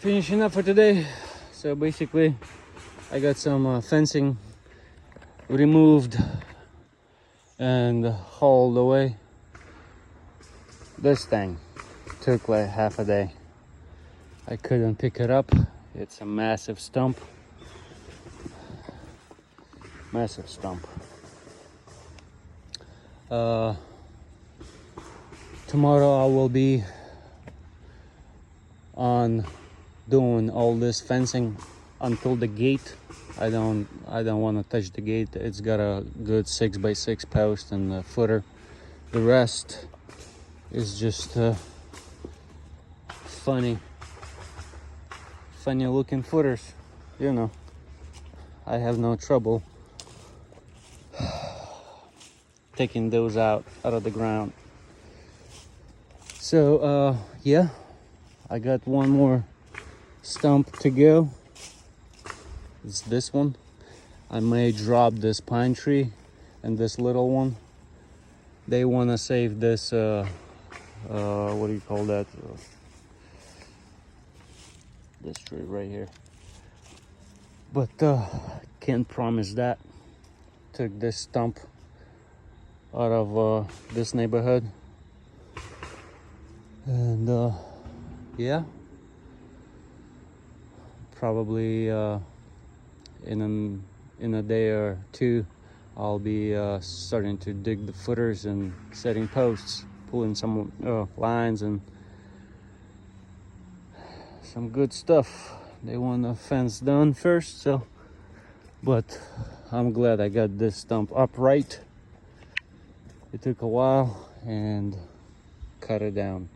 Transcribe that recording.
finishing up for today. So basically I got some fencing removed and hauled away. This thing took like half a day. I couldn't pick it up. It's a massive stump. Massive stump. Tomorrow I will be on doing all this fencing until the gate. I don't want to touch the gate. It's got a good 6x6 post and a footer. The rest is just funny looking footers, you know. I have no trouble taking those out of the ground. So yeah, I got one more stump to go. It's this one. I may drop this pine tree and this little one. They want to save this what do you call that, this tree right here, but can't promise that. Took this stump out of this neighborhood, and yeah, probably in a day or two I'll be starting to dig the footers and setting posts, pulling some lines and some good stuff. They want the fence done first, so, but I'm glad I got this stump upright. It took a while, and cut it down.